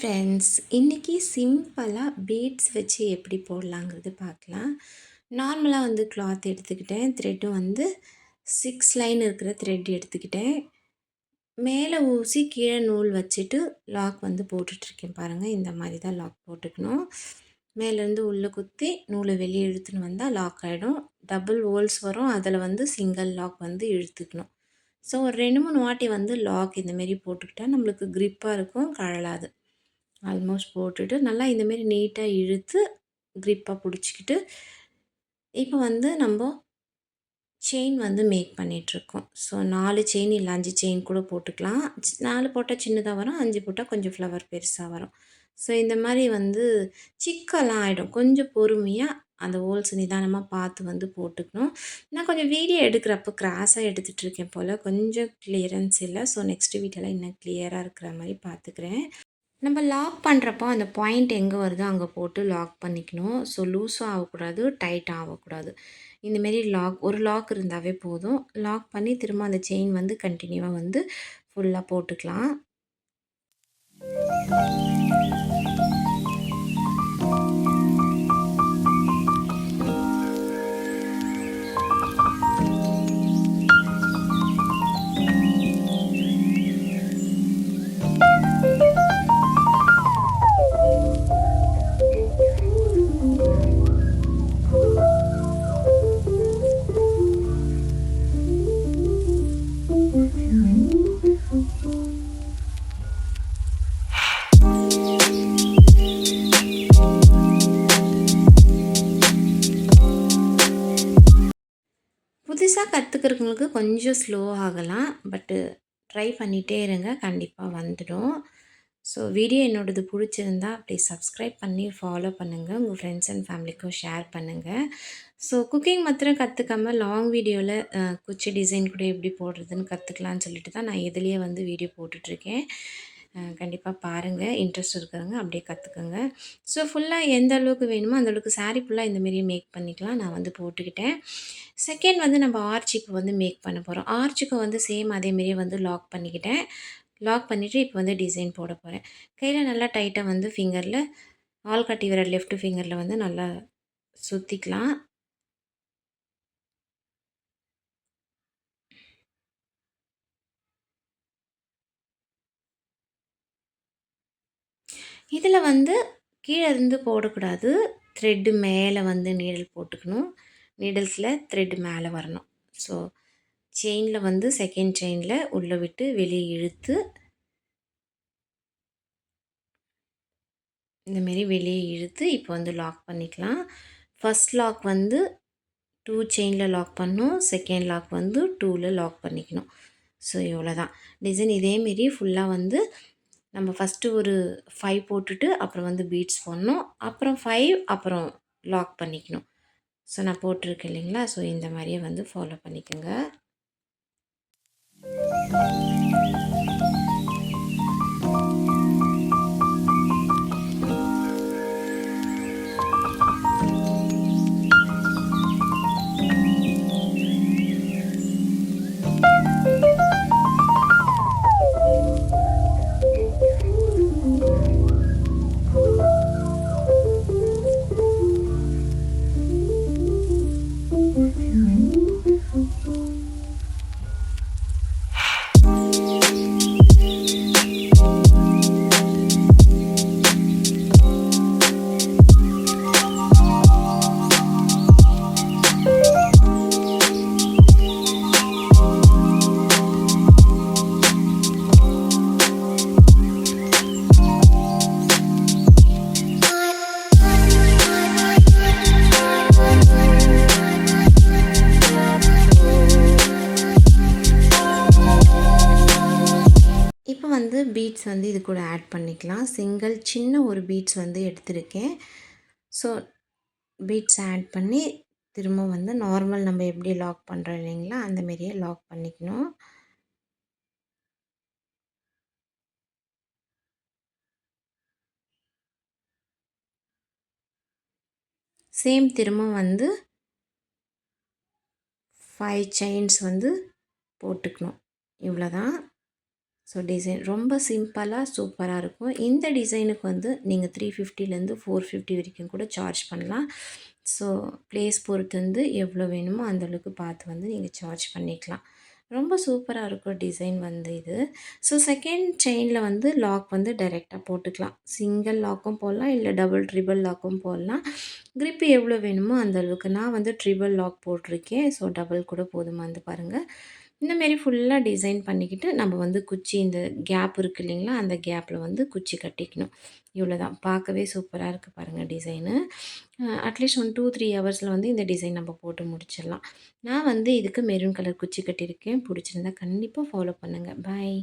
Friends, இன்றைக்கி சிம்பிளாக beads வச்சு எப்படி போடலாங்கிறது பார்க்கலாம். நார்மலாக வந்து கிளாத் எடுத்துக்கிட்டேன். த்ரெட்டும் வந்து 6 லைன் இருக்கிற த்ரெட் எடுத்துக்கிட்டேன். மேலே ஊசி கீழே நூல் வச்சுட்டு லாக் வந்து போட்டுட்ருக்கேன் பாருங்கள். இந்த மாதிரி தான் லாக் போட்டுக்கணும். மேலேருந்து உள்ளே குத்தி நூலை வெளியே இழுத்துன்னு வந்தால் லாக் ஆகிடும். டபுள் ஹோல்ஸ் வரும், அதில் வந்து சிங்கிள் லாக் வந்து இழுத்துக்கணும். ஸோ ஒரு 2-3 வாட்டி வந்து லாக் இந்தமாரி போட்டுக்கிட்டா நம்மளுக்கு க்ரிப்பாக இருக்கும், கழலாது. ஆல்மோஸ்ட் போட்டுட்டு நல்லா இந்தமாரி நீட்டாக இழுத்து க்ரிப்பாக பிடிச்சிக்கிட்டு இப்போ வந்து நம்ம செயின் வந்து மேக் பண்ணிகிட்ருக்கோம். ஸோ 4 செயின் இல்லை 5 செயின் கூட போட்டுக்கலாம். 4 போட்டால் சின்னதாக வரும், 5 போட்டால் கொஞ்சம் ஃப்ளவர் பெருசாக வரும். ஸோ இந்த மாதிரி வந்து சிக்கெல்லாம் ஆகிடும். கொஞ்சம் பொறுமையாக அந்த ஹோல்ஸ் நிதானமாக பார்த்து வந்து போட்டுக்கணும். நான் கொஞ்சம் வீடியோ எடுக்கிறப்போ கிராஸாக எடுத்துகிட்ருக்கேன் போல், கொஞ்சம் கிளியரன்ஸ் இல்லை. ஸோ நெக்ஸ்ட் வீடியோவில் இன்னும் கிளியராக இருக்கிற மாதிரி பார்த்துக்கிறேன். நம்ம லாக் பண்ணுறப்போ அந்த பாயிண்ட் எங்கே வருதோ அங்கே போட்டு லாக் பண்ணிக்கணும். ஸோ லூஸும் ஆகக்கூடாது, டைட்டாக ஆகக்கூடாது. இந்தமாரி ஒரு லாக் இருந்தாவே போதும். லாக் பண்ணி திரும்ப அந்த செயின் வந்து கண்டினியூவாக வந்து ஃபுல்லாக போட்டுக்கலாம். புதுசாக கற்றுக்கிறவங்களுக்கு கொஞ்சம் ஸ்லோ ஆகலாம், பட்டு ட்ரை பண்ணிகிட்டே இருங்க, கண்டிப்பாக வந்துடும். ஸோ வீடியோ என்னோடது பிடிச்சிருந்தா ப்ளீஸ் சப்ஸ்கிரைப் பண்ணி ஃபாலோ பண்ணுங்கள். உங்கள் ஃப்ரெண்ட்ஸ் அண்ட் ஃபேமிலிக்கும் ஷேர் பண்ணுங்கள். ஸோ குக்கிங் மாத்திரம் கற்றுக்காமல் லாங் வீடியோவில் குச்சி டிசைன் கூட எப்படி போடுறதுன்னு கற்றுக்கலான்னு சொல்லிட்டு தான் நான் இதுலேயே வந்து வீடியோ போட்டுட்ருக்கேன். கண்டிப்பாக பாருங்கள், இன்ட்ரெஸ்ட் இருக்கிறவங்க அப்படியே கற்றுக்குங்க. ஸோ ஃபுல்லாக எந்த அளவுக்கு வேணுமோ அந்தளவுக்கு சாரீ ஃபுல்லாக இந்தமாரி மேக் பண்ணிக்கலாம். நான் வந்து போட்டுக்கிட்டேன். செகண்ட் வந்து நம்ம ஆர்ச்சிக்கு வந்து மேக் பண்ண போகிறோம். ஆர்ச்சிக்கு வந்து சேம் அதேமாரியே வந்து லாக் பண்ணிக்கிட்டேன். லாக் பண்ணிவிட்டு இப்போ வந்து டிசைன் போட போகிறேன். கையில் நல்லா டைட்டாக வந்து ஃபிங்கரில் ஆள்காட்டி விரல் லெஃப்ட் ஃபிங்கரில் வந்து நல்லா சுற்றிக்கலாம். இதில் வந்து கீழே இருந்து போடக்கூடாது. த்ரெட்டு மேலே வந்து நீடில் போட்டுக்கணும். நீடில்ஸில் த்ரெட் மேலே வரணும். ஸோ செயினில் வந்து செகண்ட் செயினில் உள்ளே விட்டு வெளியே இழுத்து இந்தமாரி வெளியே இழுத்து இப்போ வந்து லாக் பண்ணிக்கலாம். ஃபஸ்ட் லாக் வந்து 2 செயினில் லாக் பண்ணணும். செகண்ட் லாக் வந்து 2ல் லாக் பண்ணிக்கணும். ஸோ இவ்வளோ தான் டிசைன். இதேமாரி ஃபுல்லாக வந்து நம்ம ஃபஸ்ட்டு ஒரு 5 போட்டுட்டு அப்புறம் வந்து பீட்ஸ் போடணும். அப்புறம் 5 அப்புறம் லாக் பண்ணிக்கணும். ஸோ நான் போட்டிருக்கேன் இல்லைங்களா? ஸோ இந்த மாதிரியே வந்து ஃபாலோ பண்ணிக்கோங்க. இப்போ வந்து பீட்ஸ் வந்து இது கூட ஆட் பண்ணிக்கலாம். சிங்கிள் சின்ன ஒரு பீட்ஸ் வந்து எடுத்திருக்கேன். ஸோ பீட்ஸ் ஆட் பண்ணி திரும்ப வந்து நார்மல் நம்ம எப்படி லாக் பண்ணுறோம் இல்லைங்களா, அந்தமாரியே லாக் பண்ணிக்கணும். சேம் திரும்ப வந்து 5 செயின்ஸ் வந்து போட்டுக்கணும். இவ்வளோ தான். ஸோ டிசைன் ரொம்ப சிம்பிளாக சூப்பராக இருக்கும். இந்த டிசைனுக்கு வந்து நீங்கள் 350லேருந்து 450 வரைக்கும் கூட சார்ஜ் பண்ணலாம். ஸோ ப்ளேஸ் பொறுத்து வந்து எவ்வளோ வேணுமோ அந்த அளவுக்கு பார்த்து வந்து நீங்கள் சார்ஜ் பண்ணிக்கலாம். ரொம்ப சூப்பராக இருக்கும் டிசைன் வந்து இது. ஸோ செகண்ட் செயினில் வந்து லாக் வந்து டைரெக்டாக போட்டுக்கலாம். சிங்கிள் லாக்கும் போடலாம், இல்லை டபுள் ட்ரிபிள் லாக்கும் போடலாம். கிரிப் எவ்வளோ வேணுமோ அந்த அளவுக்கு. நான் வந்து ட்ரிபிள் லாக் போட்டிருக்கேன். ஸோ டபுள் கூட போதுமானது பாருங்கள். இந்தமாரி ஃபுல்லாக டிசைன் பண்ணிக்கிட்டு நம்ம வந்து குச்சி இந்த கேப் இருக்குது இல்லைங்களா, அந்த கேப்பில் வந்து குச்சி கட்டிக்கணும். இவ்வளோதான். பார்க்கவே சூப்பராக இருக்குது பாருங்கள் டிசைனு. அட்லீஸ்ட் 2, 3 ஹவர்ஸில் வந்து இந்த டிசைன் நம்ம போட்டு முடிச்சிடலாம். நான் வந்து இதுக்கு மெரூன் கலர் குச்சி கட்டியிருக்கேன். பிடிச்சிருந்தா கண்டிப்பாக ஃபாலோ பண்ணுங்கள். பாய்.